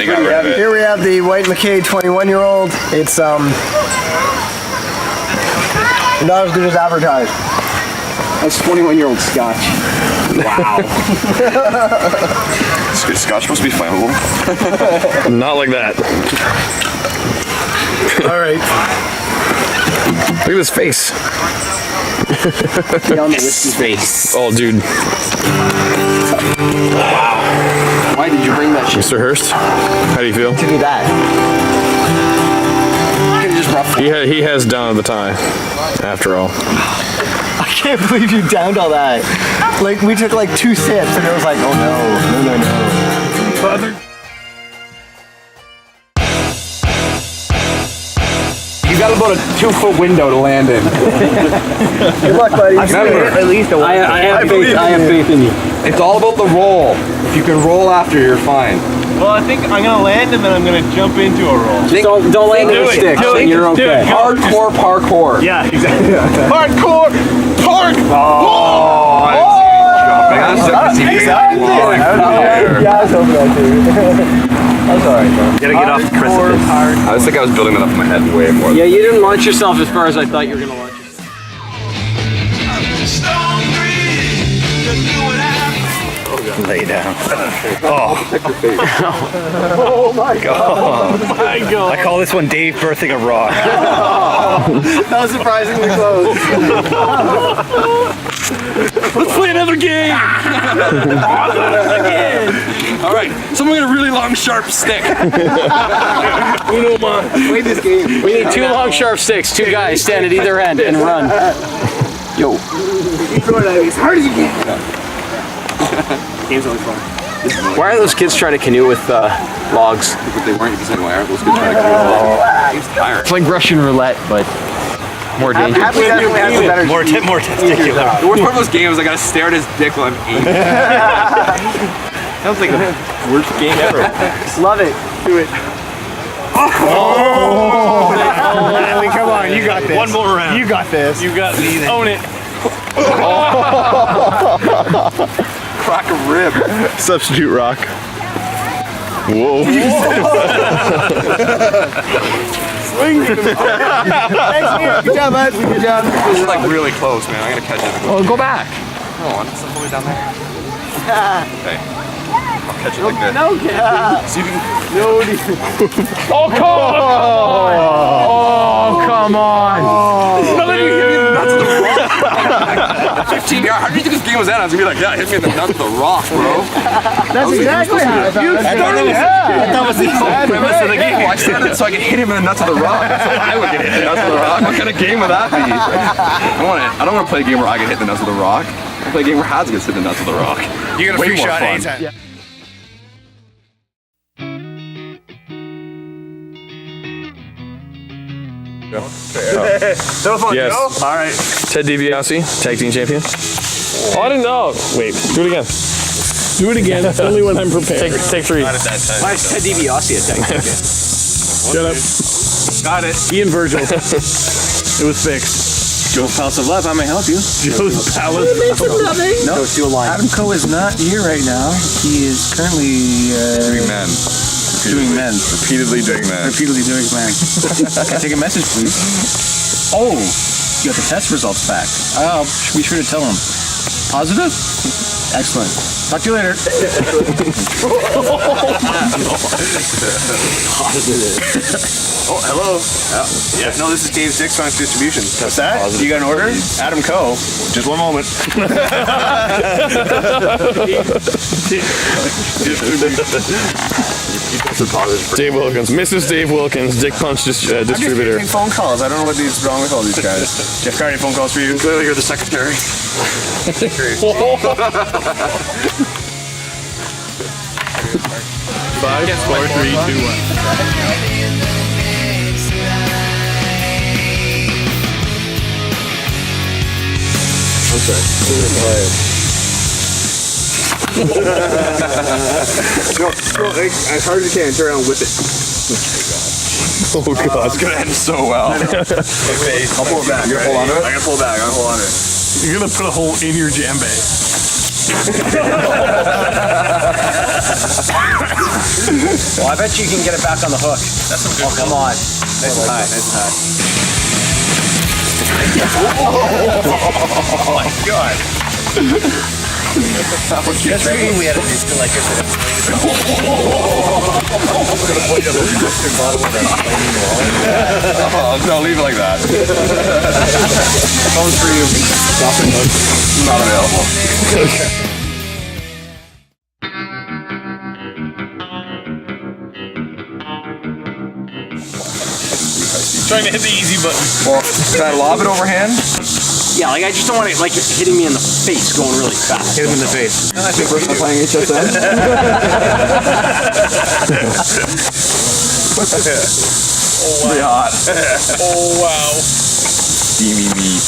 they got rid of it. Here we have the White McKay 21-year-old. It's not as good as advertised. That's 21-year-old Scotch. Wow. Scotch supposed to be flammable? Not like that. All right. Look at his face. His face. Oh, dude. Wow. Why did you bring that shit? Mr. Hurst, how do you feel? To do that. Just rough. He has down the tie, after all. I can't believe you downed all that. Like, we took like 2 sips and it was like, oh no. You got about a 2-foot window to land in. Good luck, buddy. At least I have faith in you. It's all about the roll. If you can roll after, you're fine. Well, I think I'm gonna land and then I'm gonna jump into a roll. Don't land in the sticks, and you're okay. Hardcore parkour. Yeah, exactly. Hardcore park. Yeah, I was hoping that too. That's alright, though. Gotta get off the precipice. I was thinking I was building that up in my head way more. Yeah, you didn't launch yourself as far as I thought you were gonna launch yourself. Lay down. Oh my god. Oh my god. I call this one Dave birthing a rock. That was surprisingly close. Let's play another game! All right, someone get a really long, sharp stick. Play this game. We need 2 long sharp sticks, 2 guys stand at either end and run. Yo. Throw it at me as hard as you can. Game's always fun. Why are those kids trying to canoe with logs? But they weren't using wire. Those kids trying to get it. It's like Russian roulette, but more dangerous. Hadley definitely has a better More testicular. The worst part of those games, I gotta stare at his dick while I'm eating. Sounds like the worst game ever. Love it. Do it. Hadley, come on, you got this. One more round. You got this. You got me. Own it. Crack a rib. Substitute rock. Whoa. Thanks, man. Good job, bud. Good job. This is like really close, man. I gotta catch it. Oh, go back. Hold on, it's all the way down there. Okay. I'll catch it like this. No, See if you can. Oh, come on! Oh, come on! No, then you hit me in the nuts of the rock. 15 yards. How do you think this game was at? I was gonna be like, yeah, hit me in the nuts of the rock, bro. That's exactly how I thought. That was the whole premise of the game. I started so I could hit him in the nuts of the rock. That's how I would get hit in the nuts of the rock. What kind of game would that be? I don't want to play a game where I get hit in the nuts of the rock. I want to play a game where Hads gets hit in the nuts of the rock. You get a free shot anytime. Yeah. Telephone, Yes. go. All right. Ted DiBiase, tag team champion. Oh, I didn't know. Wait, do it again. Do it again. Only when I'm prepared. Take 3. Why is Ted DiBiase a tag champion? Shut up. Got it. Ian Virgil. It was fixed. Joe's Palace of Love, how may I help you? Joe's Palace. No, do a line. Adam Coe is not here right now. He is currently Doing men. doing men. Repeatedly doing men. Repeatedly doing men. Can I take a message, please? Oh, you got the test results back. Oh, be sure to tell him. Positive? Excellent. Talk to you later. Oh, hello. Yeah. No, this is Dave's Dick Science Distribution. What's that? You got an order? Adam Coe. Just one moment. Dave Wilkins. Mrs. Dave Wilkins, Dick Punch distributor. I'm just phone calls. I don't know what is wrong with all these guys. Jeff Carney, phone calls for you. Clearly you're the secretary. 5, 4, 3, 2, 1. As hard as you can, turn around with it. Oh god. It's gonna end so well. I'll pull it back. You're gonna pull onto it? I'm gonna pull it back. I'm gonna pull onto it. You're gonna put a hole in your jambe. Well, I bet you can get it back on the hook. That's some good. Oh, come on. Nice and high. Nice and high. Oh my god. That's right. We had a distant like this. No, leave it like that. Phone's for you. Not available. Trying to hit the easy button. Well, can I lob it overhand? Yeah, like I just don't want it like hitting me in the face going really fast. Hit him in the face. I think we're playing HSN. Pretty hot. Oh, wow. Steamy meat.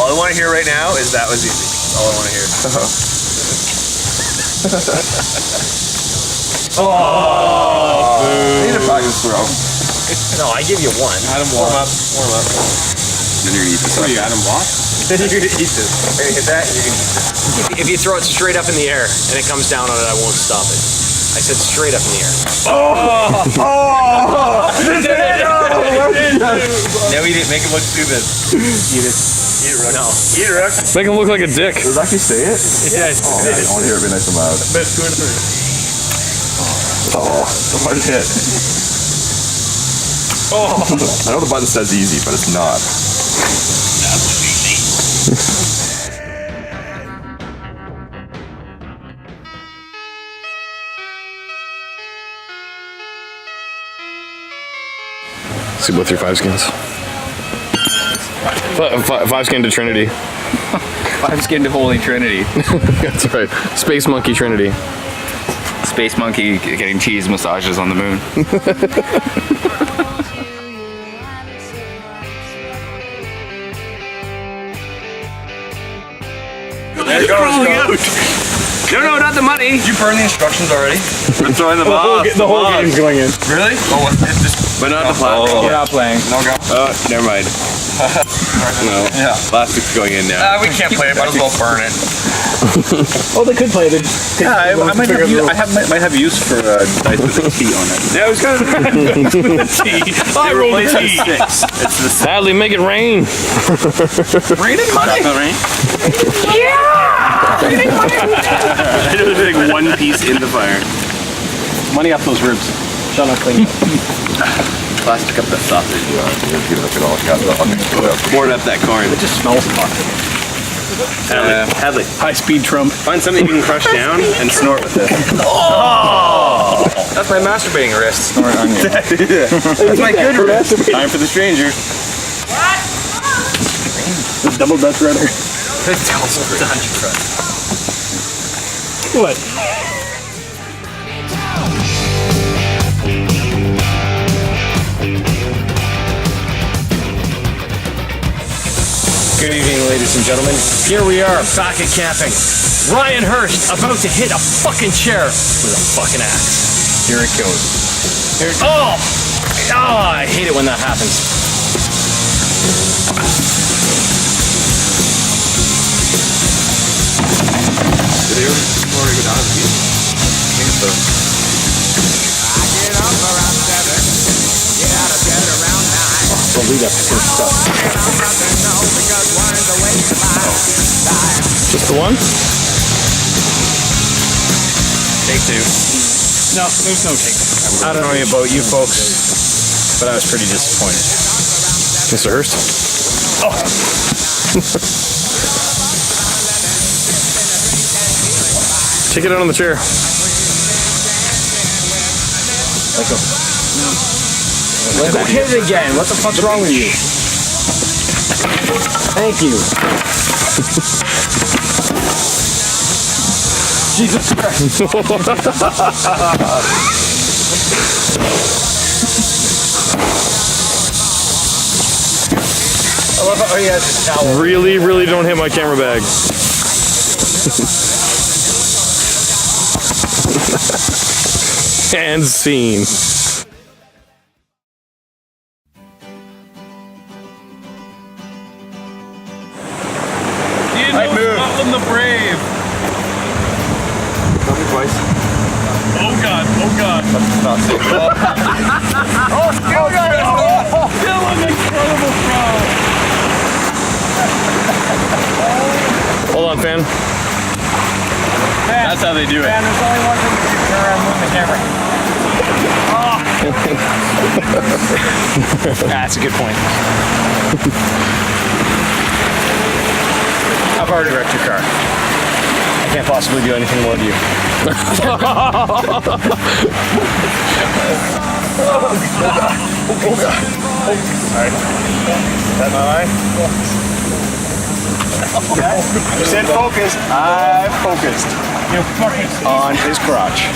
All I want to hear right now is that was easy. All I want to hear. I need a practice throw. No, I give you one. Adam, warm up. Warm up. Then you're gonna eat this. What are you, Adam Watt? You're gonna eat this. You're gonna hit that. You're gonna eat this. If you throw it straight up in the air and it comes down on it, I won't stop it. I said straight up in the air. Now eat it. Make it look stupid. Eat it. Eat it, Rook. No. Eat it, Rook. Make him look like a dick. Does it actually say it? Yeah. Oh, I want to hear it be nice and loud. Best 2 and 3. Oh, so hard to hit. Oh. I know the button says easy, but it's not. See both your 5 skins. 5 skin to Trinity. 5 skin to Holy Trinity. That's right. Space Monkey Trinity. Space Monkey getting cheese massages on the moon. There it goes. No, not the money. Did you burn the instructions already? We're throwing them off. The whole game's going in. Really? Oh, it's just. But not the plastic. You're not playing. No go. Oh, never mind. No. Yeah. Plastic's going in now. We can't play it. Might as well burn it. Oh, they could play it. Yeah, I might have use for dice with a T on it. Yeah, it was kind of I rolled a T. Sadly, make it rain. Raining money. Rain? I know there's like one piece in the fire. Money off those ribs. Shut up, clean. Plastic up the sausage. board up that corn. It just smells toxic. Hadley, High-speed Trump. find something you can crush down and snort with it. Oh! That's my masturbating wrist. Snort on you. That's my good wrist. Time for the stranger. Double Dutch runner. What? Good evening, ladies and gentlemen. Here we are, back at camping. Ryan Hurst about to hit a fucking chair with a fucking axe. Here it goes. Oh, I hate it when that happens. Did they already go down to the beach? I think so. Well, we got some stuff. Just the one? Take 2. No, there's no take. I don't know about you folks, but I was pretty disappointed. Mr. Hurst? Take it out on the chair. Let go hit it again. What the fuck's wrong with you? Thank you. Jesus Christ. I love how he has his towel. Really, really don't hit my camera bag. And scene. Right move. Welcome the brave. Twice. Oh God, oh God. Not safe. Still an incredible throw. Hold on, Finn. That's how they do it. Man, there's only one thing to do. Turn around and move the camera. That's a good point. How far to direct your car? I can't possibly do anything more to you. Alright. Is that my line? You said focused. I'm focused. You're focused. On his crotch.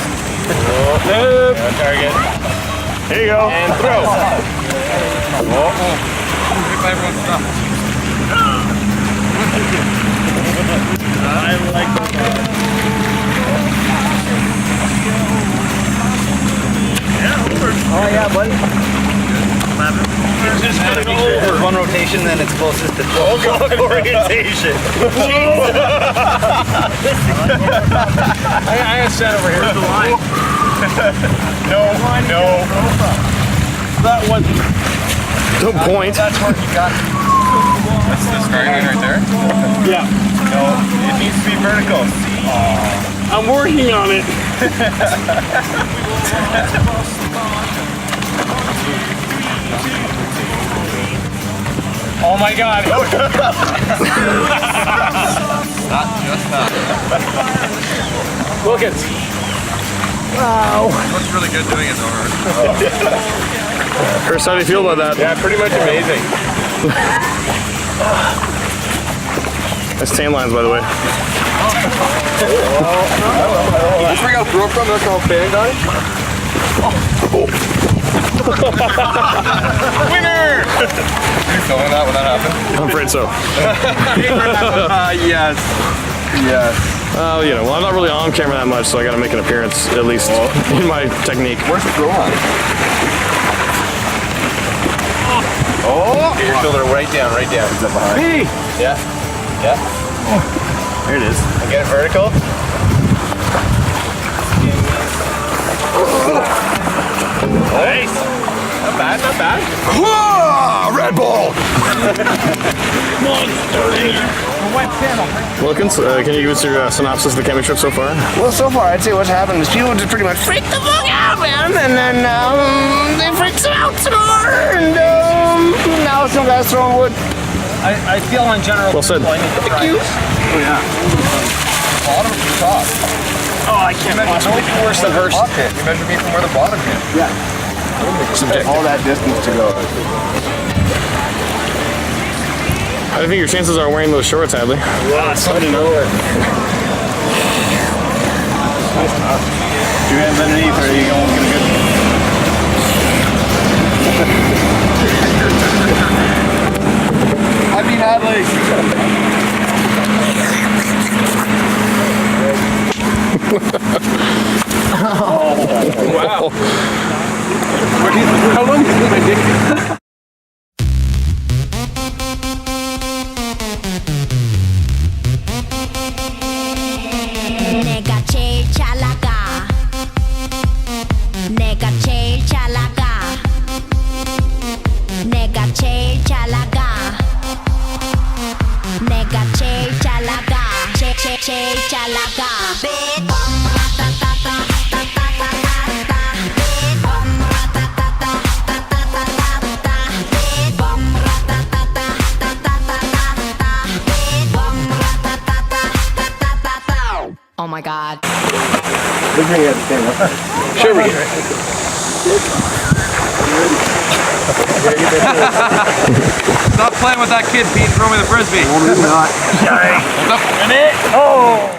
Target. Here you go. And throw. I like Oh yeah, buddy. just gonna go over. One rotation, then it's closest to Orientation. I got set over here. Where's the line? No. That one. Don't point. That's where you got. That's the starting line right there? Yeah. No, it needs to be vertical. I'm working on it. Oh my God. Not just that. Look it. Looks really good doing it though. Chris, how do you feel about that? Yeah, pretty much amazing. That's tan lines, by the way. That's where you got throw from, that's all fan guy? Winner! You filming that when that happened? I'm afraid so. Yes. You know, well, I'm not really on camera that much, so I got to make an appearance, at least in my technique. Where's the throw on? Oh! Get your shoulder right down. Is that behind? Hey. Yeah. There it is. And get it vertical. Nice. Not bad. Red Bull! Wilkins, can you give us your synopsis of the camping trip so far? Well, so far, I'd say what's happened is people just pretty much freak the fuck out, man. And then they freak some out some more. And now some guys throwing wood. I feel in general. Well said. Thank you. Bottom to the top. Oh, I can't possibly be worse than Hurst. Top hit. You measure me from where the bottom hit. Yeah. All that distance to go. How do you think your chances are wearing those shorts, Hadley? Somebody know it. Two hands underneath, or are you going to get a good? I mean, Hadley. Wow. How long do you think my dick? 내가 제일 잘 나가. 내가 제일 잘 나가. 내가 제일 잘 나가. 내가 제일 잘 나가. 제일 잘 나가. Oh my God. Sure we get. Stop playing with that kid, Pete. Throw me the frisbee. Not. Stop.